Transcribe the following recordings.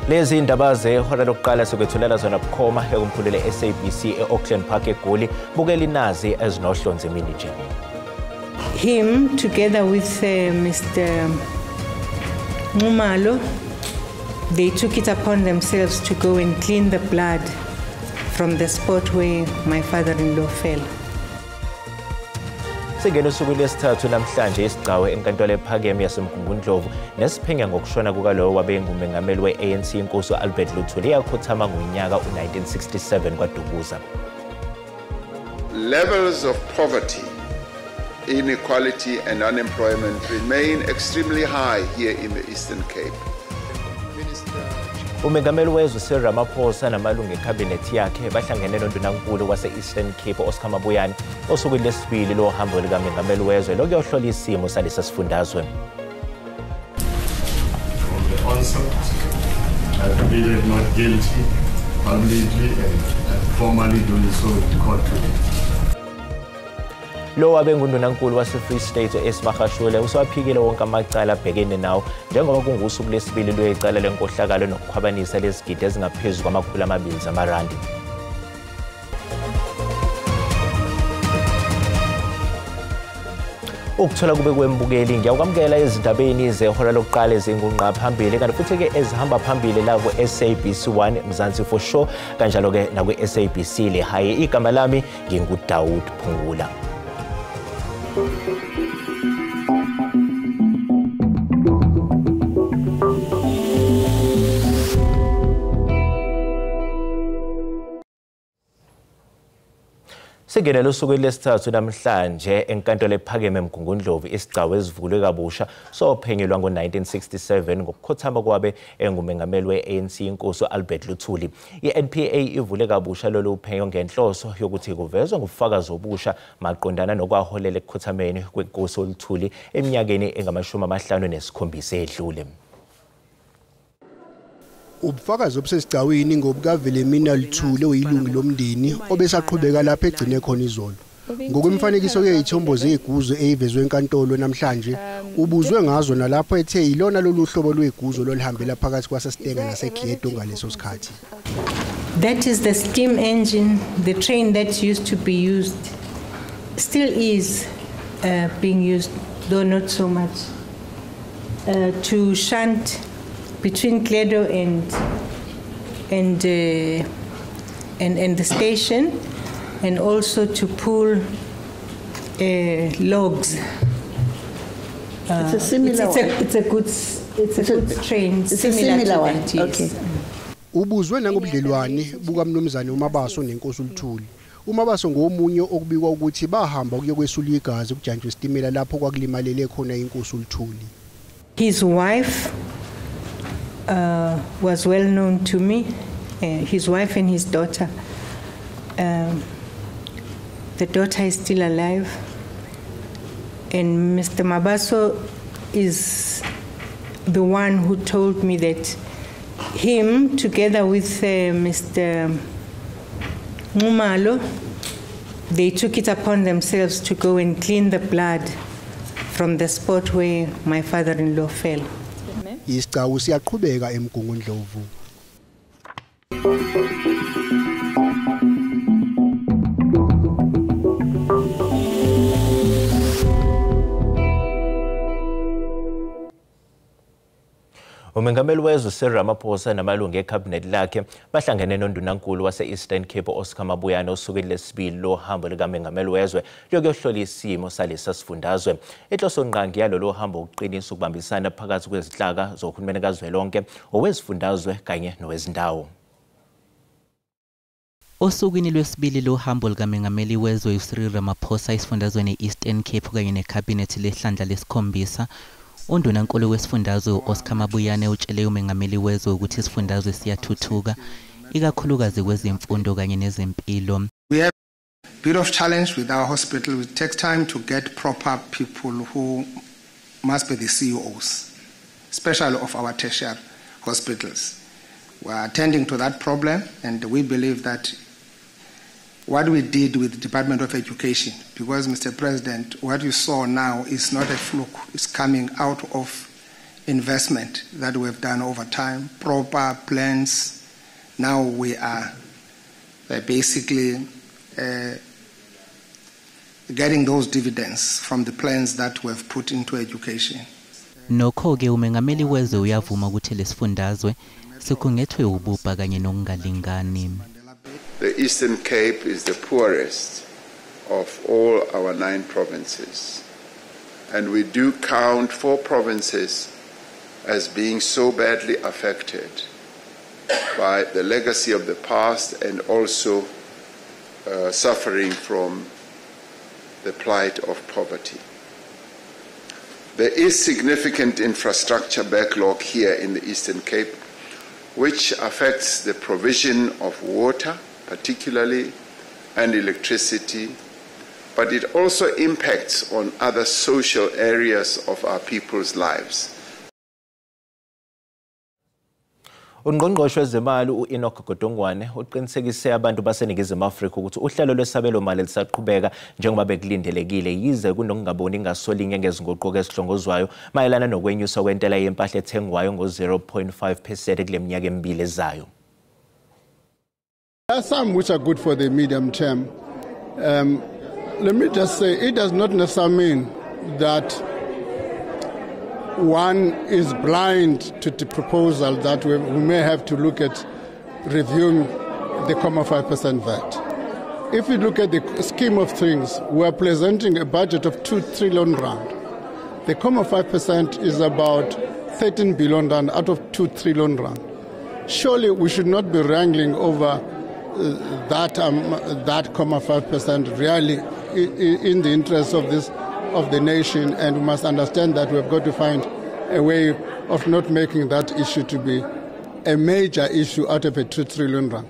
Lezi indaba zehora lokuqala sokwethulela zona bukhoma ekumkhulule SABC eAuckland Park eGoli bukela inazi ezinohlonze emini nje. Him together with Mr. Nxumalo, they took it upon themselves to go and clean the blood from the spot where my father-in-law fell. Singena usuku lesithathu namhlanje isigcawu enkantolo ephakeme yaseMgungundlovu nesiphenya ngokushona kukalowo wabengumengameli we-ANC inkosi Albert Luthuli eyakhothama ngonyaka u-1967 kwaDukuza. Levels of poverty, inequality and unemployment remain extremely high here in the Eastern Cape. Umengameli wezwe Cyril Ramaphosa namalungu ekhabinethi yakhe bahlangene noNdunankulu wase-Eastern Cape Oscar Mabuyane osukwini lesibili lohambo likamengameli wezwe lokuyohlola isimo salesi sifundazwe. From the onset, I pleaded not guilty publicly and formally doing so in court today. Lo wabenguNdunankulu wase-Free State eSibagashule usawaphikile wonke amacala abhekene nawo njengoba kungusuku lesibili lwecala lenkohlakalo nokukhwabanisa lezigidi ezingaphezu kwama200 zamarandi. Ukuthola kube kwembukeli ngiyakwamukela ezindabeni zehora lokuqala ezingunqa phambili kanti futhi ke ezihamba phambili la ku SABC1 Mzansi for sure kanjalo ke na ku SABC le hayi igama lami nginguDaud Phungula. Singena losuku lesithathu namhlanje enkantolo ephakeme eMgungundlovu isigcawu ezivulwe kabusha sophenyelwa ngo-1967 ngokukhothama kwabe engumengameli we-ANC inkosi Albert Luthuli. I-NPA ivule kabusha lolu uphenyo ngenhloso yokuthi kuvezwe ngobufakazi obusha maqondana nokwaholela ekukhothameni kwenkosi uLuthuli eminyakeni engama-57 edlule. Ubufakazi obusesigcawini ngobukaVelemina Luthuli oyilungu lomndeni obesaqhubeka lapha egcine khona izolo. Ngokwemfanekiso yezithombo zeguzo eyivezwe enkantolo namhlanje ubuzwe ngazo nalapho ethe yilona lolu hlobo lweguzo lolihambela phakathi kwaseStenga naseGieto ngaleso sikhathi. That is the steam engine, the train that used to be used, still is being used, though not so much, to shunt between Kledo and the station, and also to pull logs. It's a similar one. It's a good train. It's a similar one. Okay. Ubuzwe nangobudlelwane bukaMnumzane uMabaso nenkosi uLuthuli. uMabaso ngomunye okubikwa ukuthi bahamba kuyokwesula igazi kujanjwe isitimela lapho kwakulimalele khona inkosi uLuthuli. His wife was well known to me, his wife and his daughter. The daughter is still alive, and Mr. Mabaso is the one who told me that him, together with Mr. Nxumalo, they took it upon themselves to go and clean the blood from the spot where my father-in-law fell. Isigcawu siyaqhubeka eMgungundlovu. Umengameli wezwe Cyril Ramaphosa namalungu ekhabinethi lakhe bahlangene noNdunankulu wase-Eastern Cape Oscar Mabuyane osukwini lesibili lohambo likamengameli wezwe lokuyohlola isimo salesi sifundazwe. Inhloso nqangi yalolu hambo ukuqinisa ukubambisana phakathi kwezinhlaka zohulumeni kazwelonke, owezifundazwe kanye nowezindawo. Osukwini lwesibili lohambo likamengameli wezwe uCyril Ramaphosa esifundazweni e-Eastern Cape kanye nekhabinethi lehlandla lesikhombisa, uNdunankulu wesifundazwe Oscar Mabuyane utshele umengameli wezwe ukuthi isifundazwe siyathuthuka ikakhulukazi kwezemfundo kanye nezempilo. We have a bit of challenge with our hospital. It takes time to get proper people who must be the CEOs, especially of our tertiary hospitals. We are attending to that problem, and we believe that what we did with the Department of Education, because, Mr. President, what you saw now is not a fluke. It's coming out of investment that we have done over time, proper plans. Now we are basically getting those dividends from the plans that we have put into education. Nokho-ke umengameli wezwe uyavuma ukuthi lesifundazwe sikhungethwe ububha kanye nokungalingani. The Eastern Cape is the poorest of all our 9 provinces, and we do count 4 provinces as being so badly affected by the legacy of the past and also suffering from the plight of poverty. There is significant infrastructure backlog here in the Eastern Cape, which affects the provision of water, particularly, and electricity, but it also impacts on other social areas of our people's lives. Ungqongqoshe wezemali uEnoch Godongwane uqinisekise abantu baseNingizimu Afrika ukuthi uhlelo lwesabelo mali lisaqhubeka njengoba bekulindelekile yize kunokungaboni ngasolinye ngezinguquko ezihlongozwayo mayelana nokwenyusa kwentela yempahla ethengwayo ngo-0.5% kule minyaka emibili ezayo. There are some which are good for the medium term. Let me just say, it does not necessarily mean that one is blind to the proposal that we may have to look at reviewing the 0.5% VAT. If you look at the scheme of things, we are presenting a budget of 2 trillion rand. The 0.5% is about 13 billion rand out of 2 trillion rand. Surely we should not be wrangling over that 0.5% really in the interest of the nation, and we must understand that we have got to find a way of not making that issue to be a major issue out of a 2 trillion rand.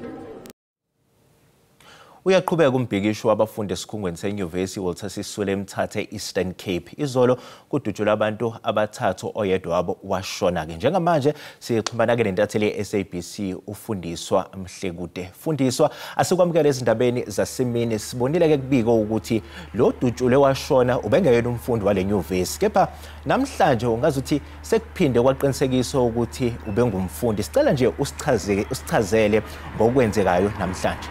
Uyaqhubeka umbhikisho wabafundi esikhungweni senyuvesi Walter Sisulu eMthatha Eastern Cape. Izolo kudutshulwa abantu abathathu oyedwa wabo washona ke. Njengamanje sixhumana ke nentatheli SABC ufundiswa Mhlekude. Fundiswa asikwamukela ezindabeni zasemini sibonile ke kubiko ukuthi lo dutshule washona ubengeyena umfundi wale nyuvesi. Kepha namhlanje ungazuthi sekuphinde kwaqinisekiswa ukuthi ubengumfundi. Sicela nje usichazele ngokwenzekayo namhlanje.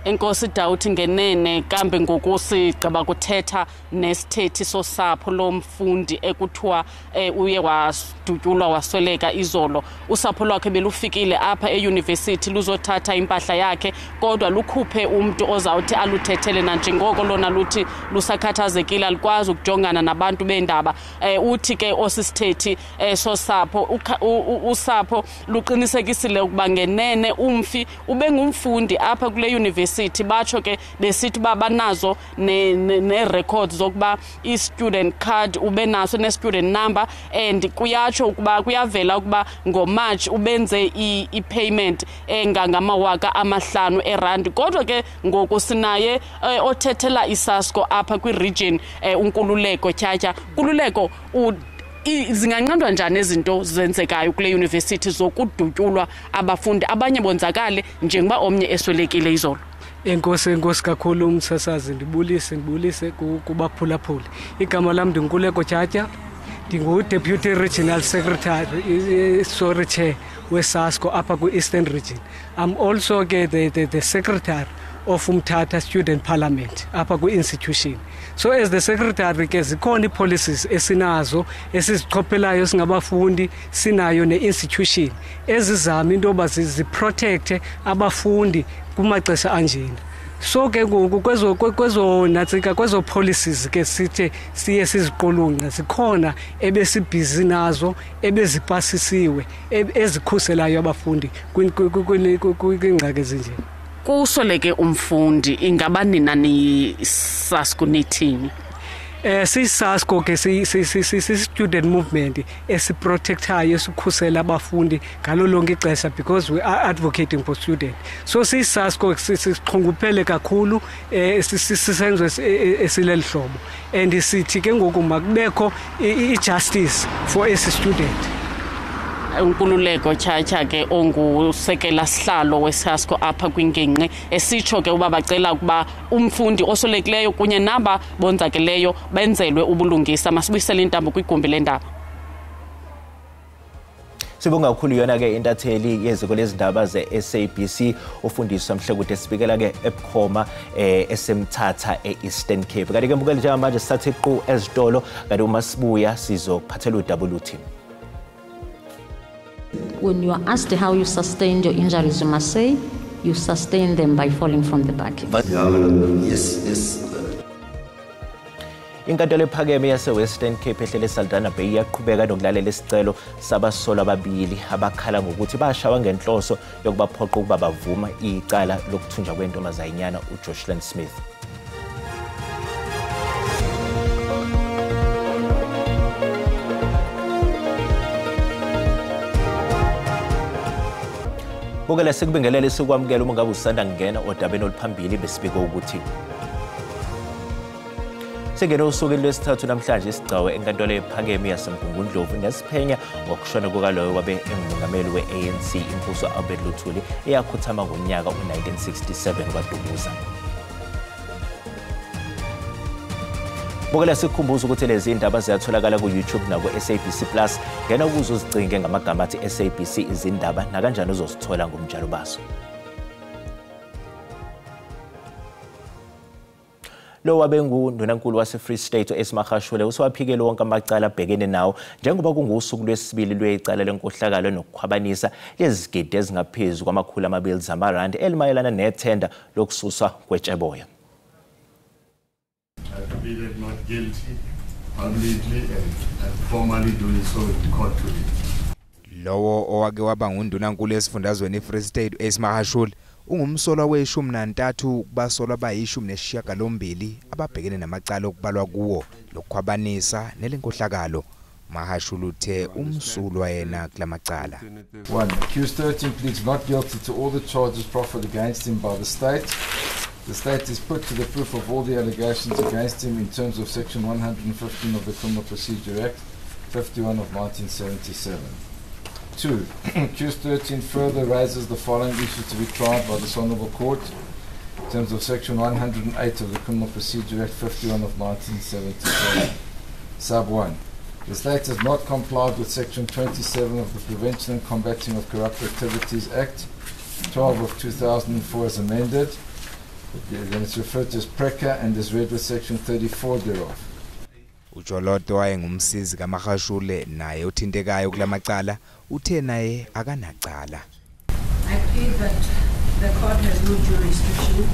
Enkosi Dawuthi ngenene kambe ngokusigaba kuthetha nesithethi sosapho lomfundi ekuthiwa uye wadutyulwa wasweleka izolo. Usapho lwakhe belufikile apha euniversity luzothatha impahla yakhe kodwa lukhuphe umuntu ozawuthi aluthethele nanjengoko lona luthi lusakhathazekile alikwazi ukujongana nabantu bendaba. Uthi ke osisithethi sosapho usapho luqinisekisile ukuba ngenene umfi ubengumfundi apha kule university. Batsho ke besithi banazo ne records zokuba i-student card ubenaso ne-student number, and kuyatsho ukuba kuyavela ukuba ngoMarch ubenze i-payment engangama5,000 erandi. Kodwa ke ngoku sinaye othethela iSASCO apha kwi-region uNkululeko Tyatya. Nkululeko, zinganqandwa njani izinto zenzekayo kule university zokudutyulwa abafundi abanye bonzakale njengoba omnye eswelekile izolo? Enkosi kakhulu umsasazi, ndibulise kubaphulaphuli. Igama lam ndinkuleko Tyatya, ndingu-Deputy Regional Secretary, Chair weSASCO apha ku-Eastern Region. I'm also the Secretary of Umthatha Student Parliament apha ku-institution. So as the secretary ke zikhona i-policies esinazo esizichophelayo singabafundi, sinayo ne-institution ezizama into yoba ziprotecte abafundi kumaxesha anjena. So ke ngoku kwezo policies ke sithe siye siziqulunqa zikhona ebesibhizi nazo ebezipasisiwe ezikhuselayo abafundi kwingxaki ezinje. Kusweleke umfundi ingaba nina ni SASCO nithini? SASCO ke si-student movement esiprotectayo esikhusela abafundi ngalo lonke ixesha because we are advocating for students. So SASCO sixhunguphele kakhulu sisenzo esileli hlobo, and sithi ke ngoku makubekho i-justice for esi student. uNkululeko Chacha ke ongusekela sihlalo weSASCO apha kwingingqi esitsho ke uba bacela ukuba umfundi osolekileyo kunye naba bonzakeleyo benzelwe ubulungisa. Masibuyisele intambo kwigumbi lendaba. Sibonga kakhulu yona ke intatheli yeziko lezindaba ze-SABC ufundiswa Mhlekude sibikela ke eBukhoma esemthatha eEastern Cape. Kanti ke mbukeli njengamanje sithathe iqhu ezitolo kanti uma sibuya sizokuphathela uWT. When you are asked how you sustained your injuries, you must say you sustained them by falling from the bucket. Yes. Inkantolo ephakeme yase-Western Cape ehlele Saldanha Bay iyaqhubeka nokulalela isicelo sabasolwa ababili abakhala ngokuthi bashawa ngenhloso yokubaphoqa ukuba bavuma icala lokuthunjwa kwentombazanyana uJoshlan Smith. Bukela sikubingelele sikwamukela uma ngabe usanda ngena odabeni oluphambili besibike ukuthi Sengena usuku lwesithathu namhlanje isigcawu enkantolo ephakeme yaseMgungundlovu nesiphenya ngokushona kukaloyo wabe engumongameli we-ANC inkosi Albert Luthuli eyakhuthama ngonyaka u-1967 kwaDumuza. Bukela sikhumbuza ukuthi lezi indaba ziyatholakala ku-YouTube naku-SABC Plus. Ngena ukuze uzicinge ngamagama athi SABC izindaba nakanjani uzosithola ngomjalo baso. Lo wabengu ndunankulu wase-Free State eSmagashule usewaphikele wonke amacala abhekene nawo njengoba kungusuku lwesibili lwecala lenkohlakalo nokukhwabanisa lezigidi ezingaphezu kwama200 zamarandi elimayelana nethenda lokususwa kwetsheboya. Pleaded not guilty, publicly and formally doing so in court today. Lowo owake waba ngundunankulu esifundazweni eFree State eSmagashule ungumsolwa we-13 kubasolwa abayi-18 ababhekene namacala okubalwa kuwo lokukhwabanisa nelenkohlakalo. Mahashule uthe umsulwa yena kulamacala. 1. Accused 13 pleads not guilty to all the charges proffered against him by the state. The state is put to the proof of all the allegations against him in terms of Section 115 of the Criminal Procedure Act, 51 of 1977. 2. Accused 13 further raises the following issues to be tried by this Honourable Court in terms of Section 108 of the Criminal Procedure Act, 51 of 1977. Sub 1. The state has not complied with Section 27 of the Prevention and Combating of Corrupt Activities Act, 12 of 2004 as amended. Then it's referred to as PRECA and is read with Section 34 thereof. Ujoloto wayengumsizi kaMahashule naye uthintekayo kulamacala uthe naye akanacala. I plead that the court has no jurisdiction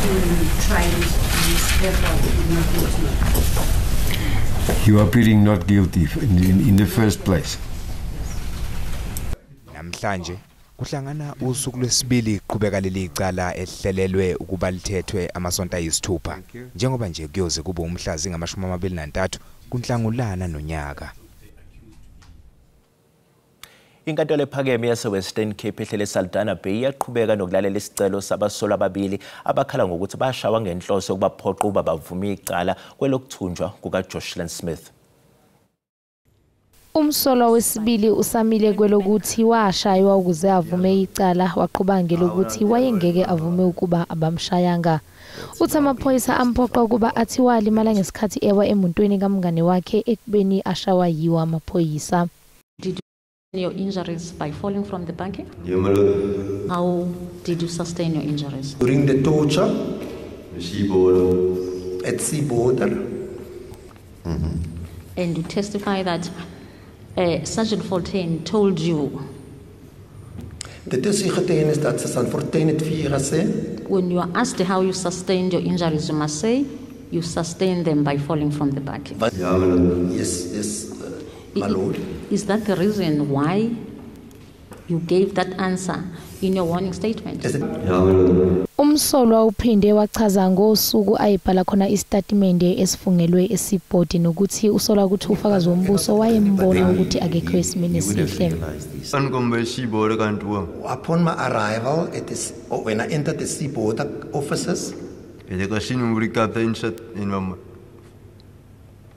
to try this therefore not guilty. You are pleading not guilty in the first place. Namhlanje kuhlangana usuku lwesibili qhubeka leli icala ehlelelwe ukuba lithethwe amasonto ayisithupha njengoba nje kuyoze kube umhlazi ngama-23 kuNhlangulana nonyaka. Inkantolo ephakeme yase-Western Cape ehlele Saldanha Bay iyaqhubeka nokulalela isicelo sabasolwa ababili abakhala ngokuthi bashawa ngenhloso yokubaphoqa ukuba bavume icala kwelokuthunjwa kukaJoshlan Smith. Umsolwa wesibili usamile kwelokuthi washaywa ukuze avume icala waqhubangela ukuthi wayengeke avume ukuba abamshayanga. Uthi amaphoyisa amphoqa ukuba athi walimala ngesikhathi ewa emotweni kamngane wakhe ekubeni ashawa yiwo amaphoyisa. Did you your injuries by falling from the bucket? How did you sustain your injuries? During the torture at Seaborder. And you testify that Sergeant Fontaine told you. Dit is die getuienis dat Sergeant Fontaine het vir julle gesê. When you are asked how you sustained your injuries, you must say you sustained them by falling from the bucket. Yes, my lord. Is that the reason why you gave that answer in your warning statement? Umsolwa uphinde wachaza ngosuku ayibhala khona istatimende esifungelwe esibhodi nokuthi usolwa ukuthi ufakazi wombuso wayembona ukuthi akekho esimeni esihle. Upon my arrival, when I entered the Seaborder offices,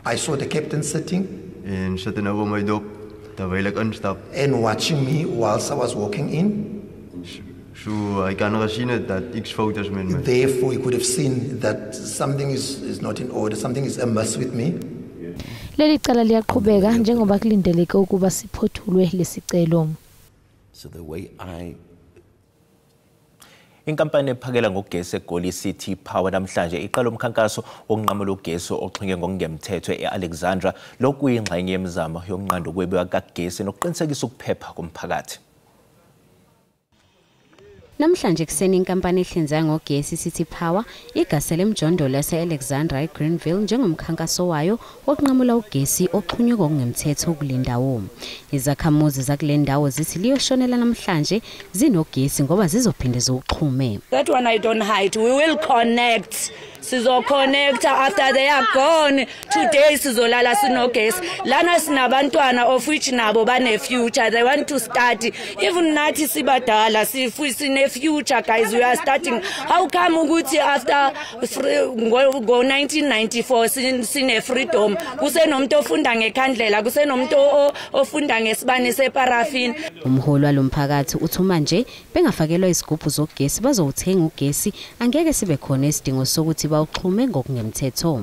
I saw the captain sitting. and watching me whilst I was walking in. Therefore, he could have seen that something is not in order, something is amiss with me. Leli cala liyaqhubeka njengoba kulindeleke ukuba siphothulwe lesicelo. So the way Inkampani ephakela ngogesi eGoli City Power namhlanje iqala umkhankaso wokunqamula ugesi oxhunywe ngokungemthetho eAlexandra lokuyingxenye yemizamo yokunqanda ukwebiwa kagesi nokuqinisekisa ukuphepha komphakathi. Namhlanje kuseni inkampani ehlinzeka ngogesi City Power igasele emjondolo yase-Alexandra eGreenville njengomkhankaso wayo wokunqamula ugesi oxhunywe ngokungemthetho kulendawo. Izakhamuzi zakule ndawo zithi liyoshonela namhlanje zinogesi ngoba zizophinde ziwuxhume. That one I don't hide. We will connect. Sizo connect after they are gone. Today sizolala sinogesi. Lana sinabantwana of which nabo bane future. They want to study. Even nathi sibadala sine future guys. We are starting. How come ukuthi after go 1994 sine freedom? Kusenomuntu ofunda ngekhandlela, kusenomuntu ofunda ngesibane separafin. Umholi walomphakathi uthi manje bengafakelwa izigubhu zogesi bazowuthenga ugesi angeke sibe khona isidingo sokuthi bawuxhume ngokungemthetho.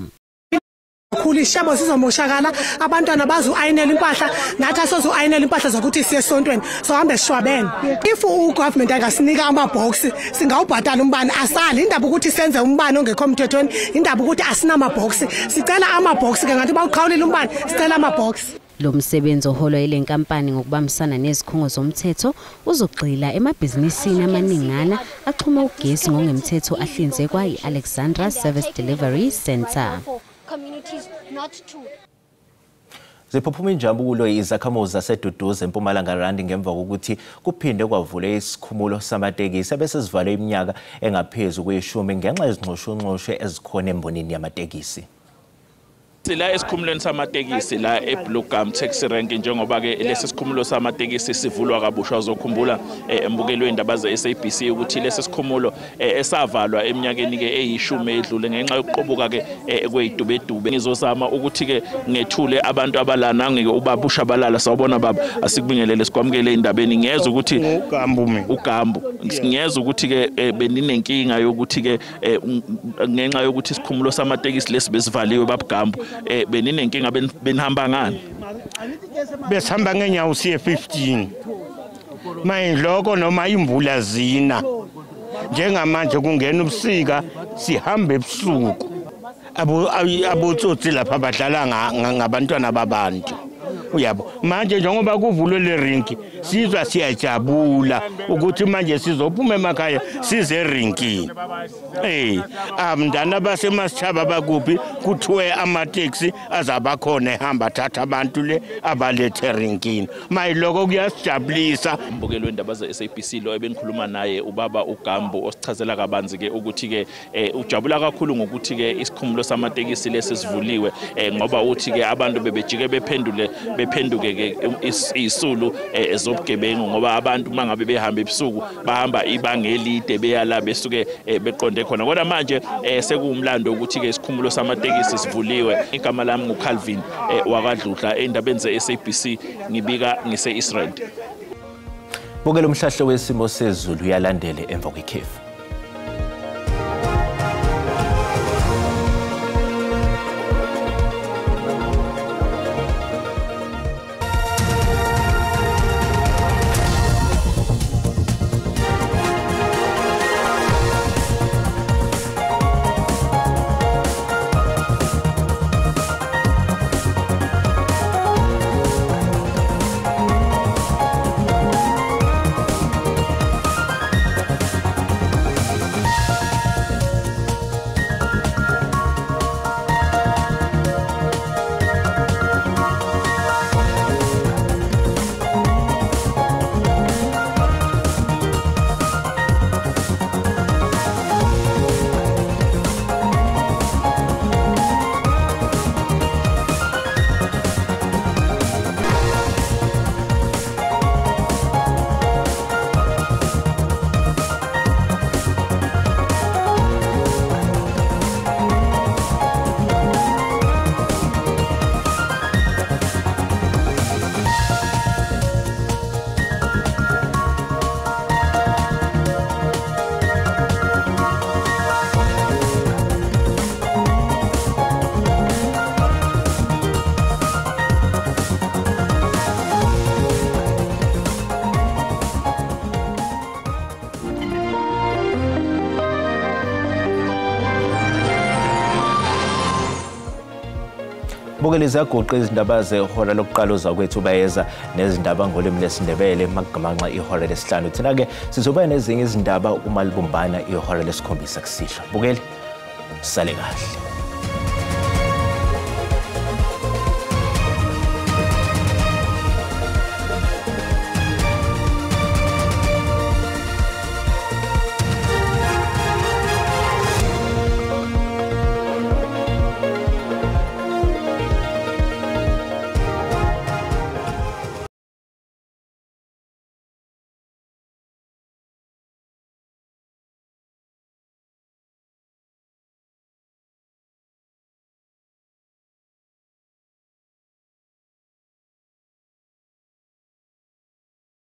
Khulu ishabo sizomoshakala abantwana bazu ayinela impahla nathi asozu ayinela impahla zokuthi siye esontweni so hambe sishwabene. If ugovernment angasinika amabox singawubhatala umbane asali indaba ukuthi senze umbane ongekho emthethweni indaba ukuthi asina amabox sicela amabox ke ngathi bawuqhawulela umbane sicela amabox. Lo msebenzi oholwa ile nkampani ngokubambisana nezikhungo zomthetho uzogxila emabhizinisini amaningana axhuma ugesi ngokungemthetho ahlinzekwa iAlexandra Service Delivery Center. Ziphuphuma injabulo izakhamuzi zaseDuduza eMpumalanga Randi ngemva kokuthi kuphinde kwavula isikhumulo samatekisi bese sivale iminyaka engaphezulu kweshumi ngenxa yezingxoshonxosho ezikhona embonini yamatekisi. La esikhumulweni samatekisi la eBlue Gum Taxi Rank njengoba ke lesi sikhumulo samatekisi sivulwa kabusha uzokhumbula embukelweni indaba ze-SABC ukuthi lesi sikhumulo esavalwa eminyakeni ke eyishumi edlule ngenxa yokuqobuka ke kweyidubedube. Ngizozama ukuthi ke ngethule abantu abalana ngeke ubabusha balala sawubona baba asikubingelele sikwamukele indabeni ngiyeza ukuthi uGambu ngiyeza ukuthi ke beninenkinga yokuthi ke ngenxa yokuthi isikhumulo samatekisi lesi besivaliwe babuGambu beninenkinga benihamba ngani? Besihamba ngenyawo siye 15 mayiloko noma imvula zina njengamanje kungena ubusika sihamba ebusuku abotsotsi lapha badlala ngabantwana babantu. Uyabo manje njengoba kuvulwe le rinki sizwa siyajabula ukuthi manje sizophuma emakhaya size rinkini. Abantwana basemasithaba bakuphi kuthiwe amateksi azabakhona ehamba thatha abantu le abalethe rinkini. Mayiloko kuyasijabulisa. Umbukelweni indaba ze-SABC lo ebenikhuluma naye ubaba uGambu osichazela kabanzi ke ukuthi ke ujabula kakhulu ngokuthi ke isikhumulo samatekisi lesi sivuliwe ngoba uthi ke abantu bebejike bephenduke ke isulu ezobugebengu ngoba abantu mangabe behamba ebusuku bahamba ibanga elide beyala besuke beqonde khona. Kodwa manje sekuwumlando ukuthi ke isikhumulo samatekisi sivuliwe. Igama lami nguCalvin wakadludla endabeni ze-SABC ngibika ngise-Israel. Bukela umhlahlo wesimo sezulu uyalandele emva kwekhefu. Mabukeli zagoqa izindaba zehora lokuqala uzakwethu bayeza nezindaba ngolimi lesindebele magamanxa ihora lesihlanu. Thina ke sizoba nezinye izindaba uma libumbana ihora lesikhombisa kusihlwa. Bukeli sale kahle.